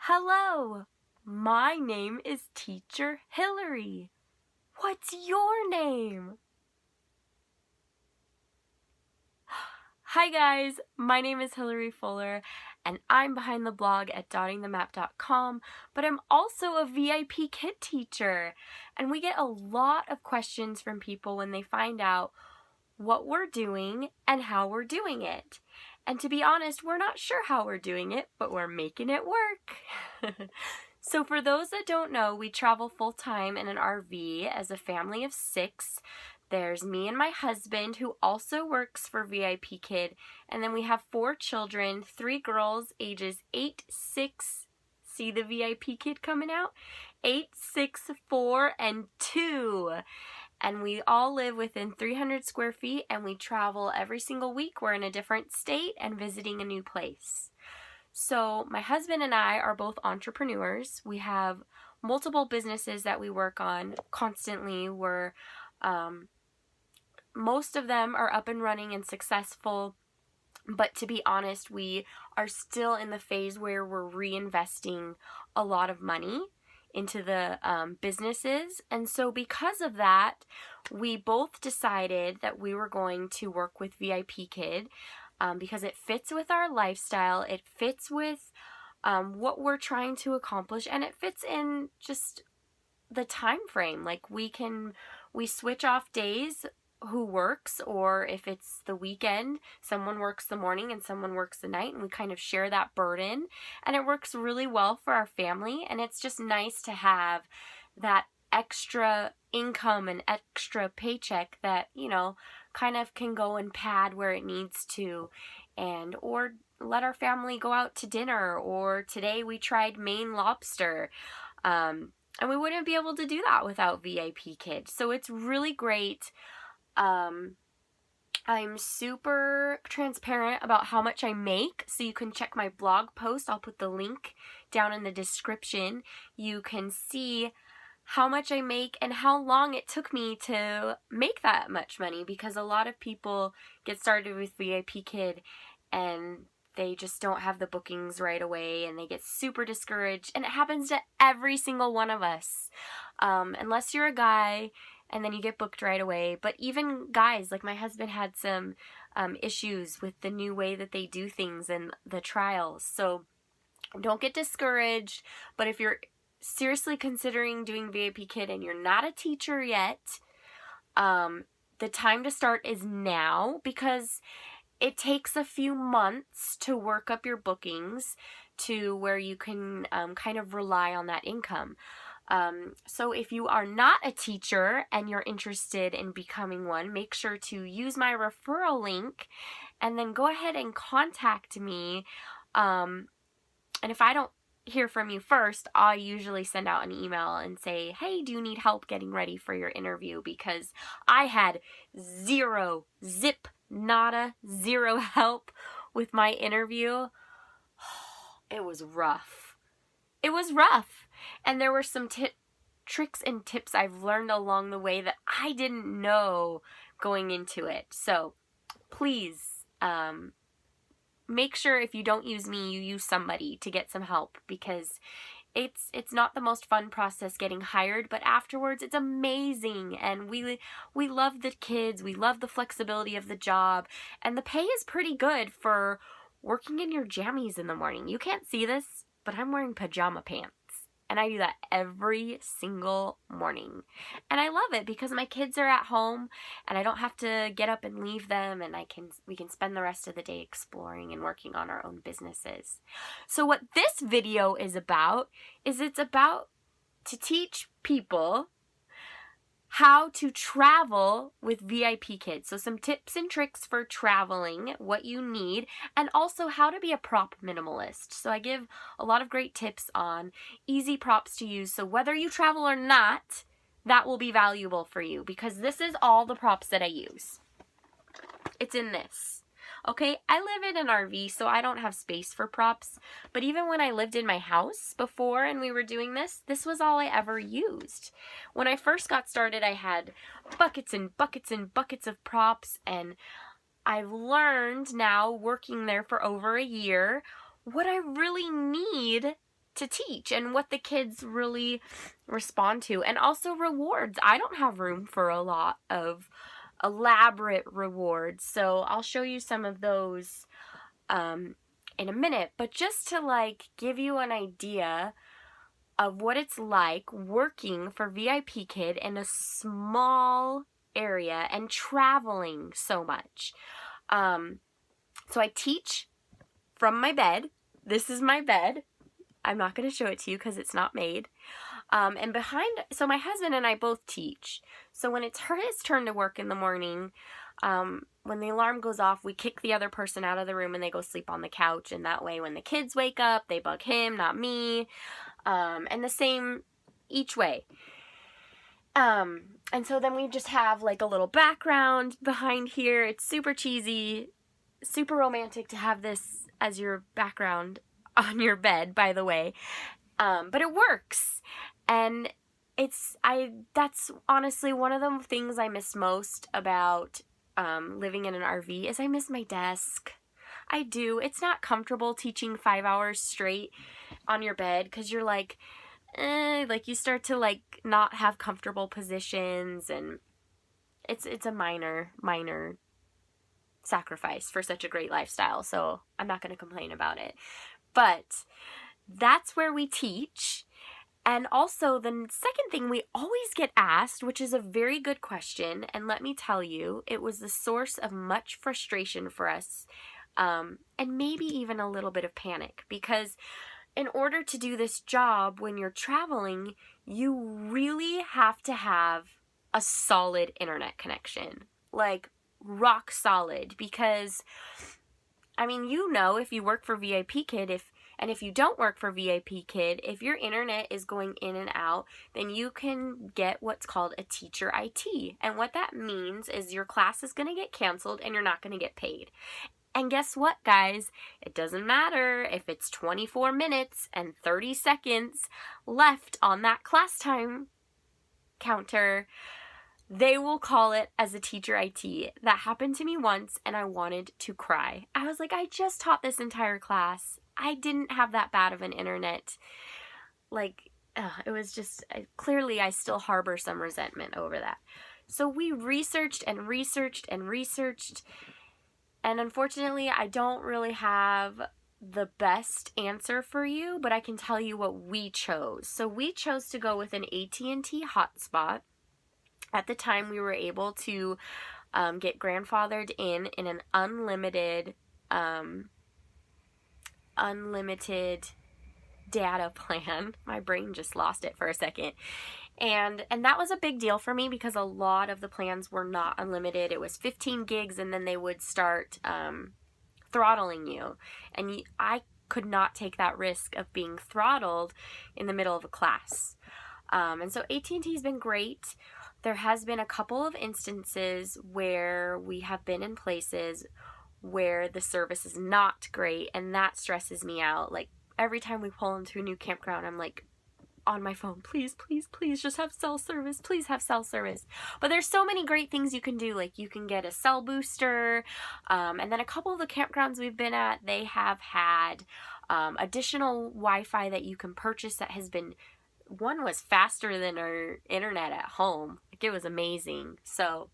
Hello, my name is Teacher Hillary. What's your name? Hi guys, my name is Hillary Fuller and I'm behind the blog at dottingthemap.com, but I'm also a VIPKid teacher, and we get a lot of questions from people when they find out what we're doing and how we're doing it. And to be honest, we're not sure how we're doing it, but we're making it work. So for those that don't know, we travel full-time in an RV as a family of 6. There's me and my husband, who also works for VIPKid, and then we have 4 children, 3 girls ages 8, 6, see the VIPKid coming out? 8, 6, 4, and 2. And we all live within 300 square feet, and we travel every single week. We're in a different state and visiting a new place. So my husband and I are both entrepreneurs. We have multiple businesses that we work on constantly. Most of them are up and running and successful, but to be honest, we are still in the phase where we're reinvesting a lot of money into the businesses. And so because of that, we both decided that we were going to work with VIPKid because it fits with our lifestyle, it fits with what we're trying to accomplish, and it fits in just the time frame. Like we switch off days who works, or if it's the weekend, someone works the morning and someone works the night, and we kind of share that burden, and it works really well for our family. And it's just nice to have that extra income and extra paycheck that, you know, kind of can go and pad where it needs to, and or let our family go out to dinner, or today we tried Maine lobster, and we wouldn't be able to do that without VIPKid. So it's really great. I'm super transparent about how much I make, so you can check my blog post. I'll put the link down in the description. You can see how much I make and how long it took me to make that much money, because a lot of people get started with VIPKid and they just don't have the bookings right away and they get super discouraged, and it happens to every single one of us, unless you're a guy and then you get booked right away. But even guys, like my husband had some issues with the new way that they do things and the trials. So don't get discouraged. But if you're seriously considering doing VIPKid and you're not a teacher yet, the time to start is now, because it takes a few months to work up your bookings to where you can kind of rely on that income. So if you are not a teacher and you're interested in becoming one, make sure to use my referral link and then go ahead and contact me. And if I don't hear from you first, I usually send out an email and say, hey, do you need help getting ready for your interview? Because I had zero help with my interview. It was rough. It was rough. And there were some tricks and tips I've learned along the way that I didn't know going into it. So please, make sure if you don't use me, you use somebody to get some help, because it's not the most fun process getting hired, but afterwards it's amazing, and we love the kids, we love the flexibility of the job, and the pay is pretty good for working in your jammies in the morning. You can't see this, but I'm wearing pajama pants. And I do that every single morning. And I love it because my kids are at home and I don't have to get up and leave them, and we can spend the rest of the day exploring and working on our own businesses. So what this video is about is it's about to teach people how to travel with VIPKid. So some tips and tricks for traveling, what you need, and also how to be a prop minimalist. So I give a lot of great tips on easy props to use. So whether you travel or not, that will be valuable for you, because this is all the props that I use. It's in this. Okay, I live in an RV, so I don't have space for props, but even when I lived in my house before and we were doing this, this was all I ever used. When I first got started, I had buckets and buckets and buckets of props, and I've learned now, working there for over a year, what I really need to teach and what the kids really respond to. And also rewards. I don't have room for a lot of elaborate rewards, so I'll show you some of those in a minute. But just to like give you an idea of what it's like working for VIPKid in a small area and traveling so much. So I teach from my bed. This is my bed. I'm not going to show it to you because it's not made. And so my husband and I both teach. So when it's his turn to work in the morning, when the alarm goes off, we kick the other person out of the room and they go sleep on the couch. And that way when the kids wake up, they bug him, not me. And the same each way. And so then we just have like a little background behind here. It's super cheesy, super romantic to have this as your background on your bed, by the way. But it works. And that's honestly one of the things I miss most about living in an RV is I miss my desk. I do. It's not comfortable teaching 5 hours straight on your bed because you're like you start to like not have comfortable positions, and it's a minor sacrifice for such a great lifestyle. So I'm not going to complain about it. But that's where we teach. And also the second thing we always get asked, which is a very good question, and let me tell you, it was the source of much frustration for us, and maybe even a little bit of panic, because in order to do this job when you're traveling, you really have to have a solid internet connection, like rock solid, because I mean, you know, if you work for VIPKid, if you don't work for VIPKid, if your internet is going in and out, then you can get what's called a teacher IT. And what that means is your class is going to get canceled and you're not going to get paid. And guess what, guys? It doesn't matter if it's 24 minutes and 30 seconds left on that class time counter. They will call it as a teacher IT. That happened to me once and I wanted to cry. I was like, I just taught this entire class. I didn't have that bad of an internet. Like, it was just, clearly I still harbor some resentment over that. So we researched and researched and researched. And unfortunately, I don't really have the best answer for you, but I can tell you what we chose. So we chose to go with an AT&T hotspot. At the time, we were able to get grandfathered in an unlimited data plan. My brain just lost it for a second. And that was a big deal for me because a lot of the plans were not unlimited. It was 15 gigs and then they would start throttling you. And I could not take that risk of being throttled in the middle of a class. And so AT&T has been great. There has been a couple of instances where we have been in places where the service is not great, and that stresses me out. Like, every time we pull into a new campground, I'm like on my phone, please, please, please just have cell service. Please have cell service. But there's so many great things you can do. Like, you can get a cell booster. And then a couple of the campgrounds we've been at, they have had additional Wi-Fi that you can purchase that has been, one was faster than our internet at home. Like, it was amazing. So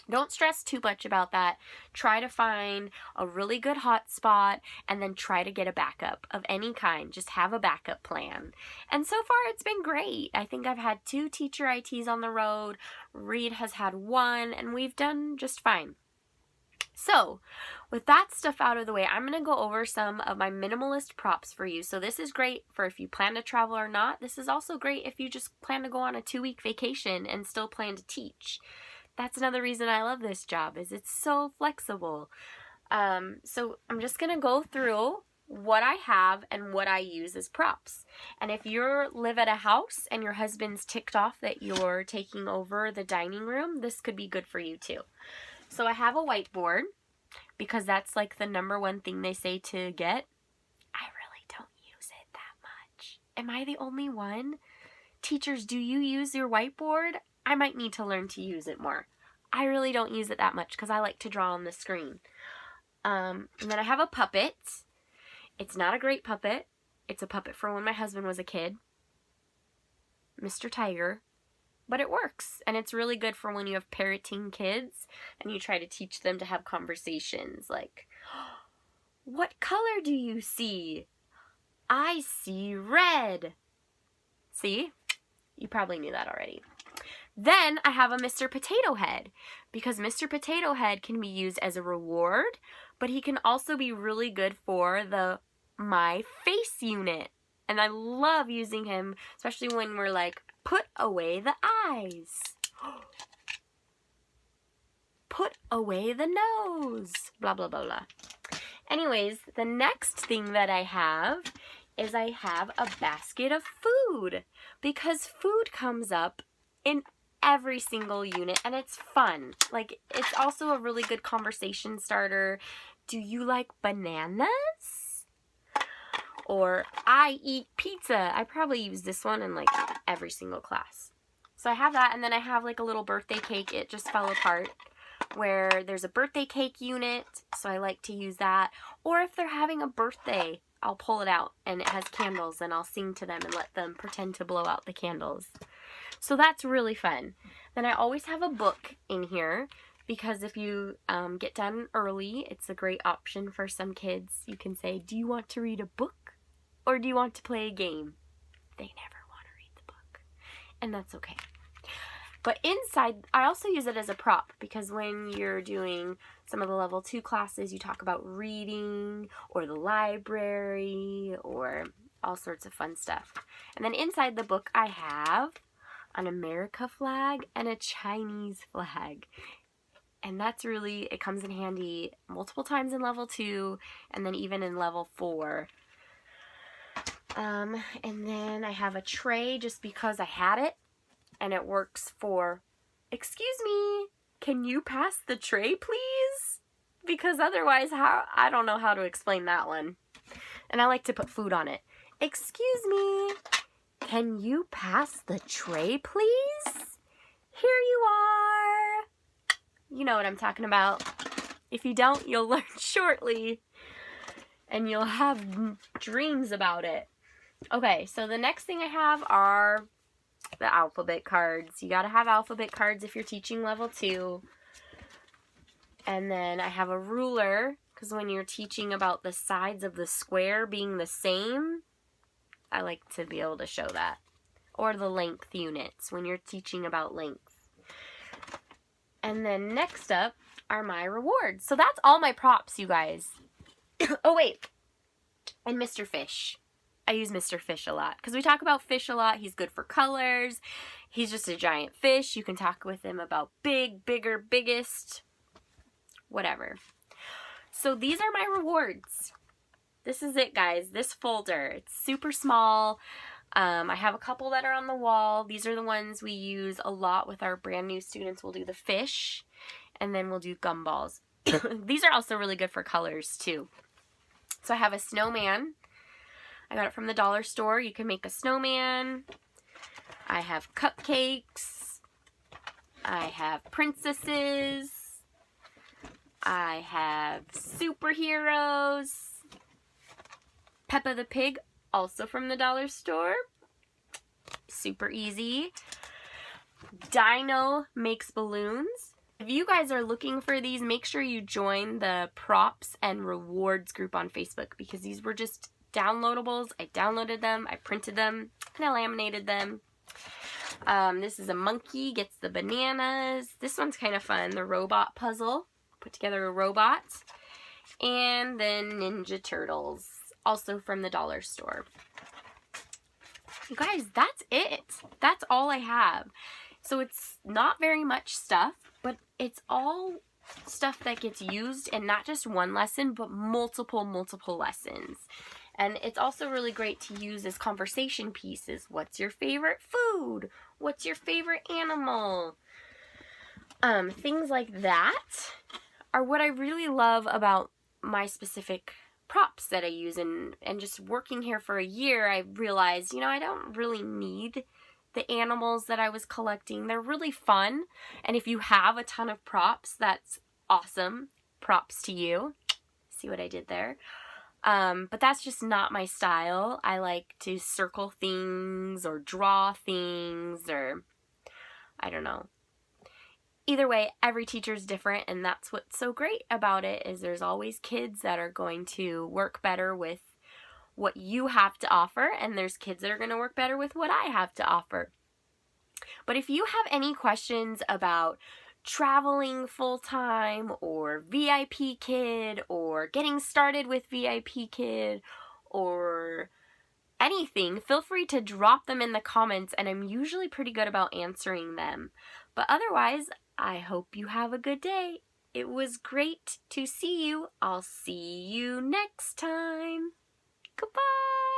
don't stress too much about that. Try to find a really good hotspot and then try to get a backup of any kind. Just have a backup plan. And so far it's been great. I think I've had 2 teacher ITs on the road. Reed has had 1 and we've done just fine. So with that stuff out of the way, I'm going to go over some of my minimalist props for you. So this is great for if you plan to travel or not. This is also great if you just plan to go on a 2-week vacation and still plan to teach. That's another reason I love this job, is it's so flexible. So I'm just going to go through what I have and what I use as props. And if you live at a house and your husband's ticked off that you're taking over the dining room, this could be good for you too. So I have a whiteboard because that's like the #1 thing they say to get. I really don't use it that much. Am I the only one? Teachers, do you use your whiteboard? I might need to learn to use it more. I really don't use it that much because I like to draw on the screen. And then I have a puppet. It's not a great puppet. It's a puppet for when my husband was a kid, Mr. Tiger, but it works. And it's really good for when you have parroting kids and you try to teach them to have conversations like, what color do you see? I see red. See? You probably knew that already. Then I have a Mr. Potato Head, because Mr. Potato Head can be used as a reward, but he can also be really good for the My Face unit. And I love using him, especially when we're like, put away the eyes. Put away the nose. Blah, blah, blah, blah. Anyways, the next thing that I have is I have a basket of food, because food comes up in every single unit and it's fun. Like, it's also a really good conversation starter. Do you like bananas? Or I eat pizza. I probably use this one in like every single class. So I have that, and then I have like a little birthday cake. It just fell apart, where there's a birthday cake unit, so I like to use that. Or if they're having a birthday, I'll pull it out and it has candles and I'll sing to them and let them pretend to blow out the candles. So that's really fun. Then I always have a book in here, because if you get done early, it's a great option for some kids. You can say, do you want to read a book or do you want to play a game? They never want to read the book, and that's okay. But inside, I also use it as a prop, because when you're doing some of the level 2 classes, you talk about reading or the library or all sorts of fun stuff. And then inside the book, I have an America flag and a Chinese flag. And that's really, it comes in handy multiple times in level 2 and then even in level 4. And then I have a tray just because I had it. And it works for, excuse me, can you pass the tray, please? Because otherwise, I don't know how to explain that one. And I like to put food on it. Excuse me, can you pass the tray, please? Here you are. You know what I'm talking about. If you don't, you'll learn shortly. And you'll have dreams about it. Okay, so the next thing I have are the alphabet cards. You gotta have alphabet cards if you're teaching level 2. And then I have a ruler, because when you're teaching about the sides of the square being the same, I like to be able to show that. Or the length units, when you're teaching about length. And then next up are my rewards. So that's all my props, you guys. Oh, wait. And Mr. Fish. I use Mr. Fish a lot, because we talk about fish a lot. He's good for colors. He's just a giant fish. You can talk with him about big, bigger, biggest, whatever. So these are my rewards. This is it, guys. This folder. It's super small. I have a couple that are on the wall. These are the ones we use a lot with our brand new students. We'll do the fish, and then we'll do gumballs. These are also really good for colors, too. So I have a snowman. I got it from the dollar store. You can make a snowman. I have cupcakes. I have princesses. I have superheroes. Peppa the Pig, also from the dollar store. Super easy. Dino makes balloons. If you guys are looking for these, make sure you join the props and rewards group on Facebook, because these were just downloadables. I downloaded them, I printed them, and I laminated them. This is a monkey, gets the bananas. This one's kind of fun, the robot puzzle. Put together a robot. And then Ninja Turtles, also from the dollar store. You guys, that's it. That's all I have. So it's not very much stuff, but it's all stuff that gets used in not just one lesson, but multiple lessons. And it's also really great to use as conversation pieces. What's your favorite food? What's your favorite animal? Things like that are what I really love about my specific props that I use. And just working here for a year, I realized, you know, I don't really need the animals that I was collecting. They're really fun. And if you have a ton of props, that's awesome. Props to you. See what I did there? But that's just not my style. I like to circle things or draw things, or I don't know. Either way, every teacher is different, and that's what's so great about it, is there's always kids that are going to work better with what you have to offer, and there's kids that are going to work better with what I have to offer. But if you have any questions about traveling full-time or VIPKid or getting started with VIPKid or anything, feel free to drop them in the comments, and I'm usually pretty good about answering them. But otherwise, I hope you have a good day. It was great to see you. I'll see you next time. Goodbye.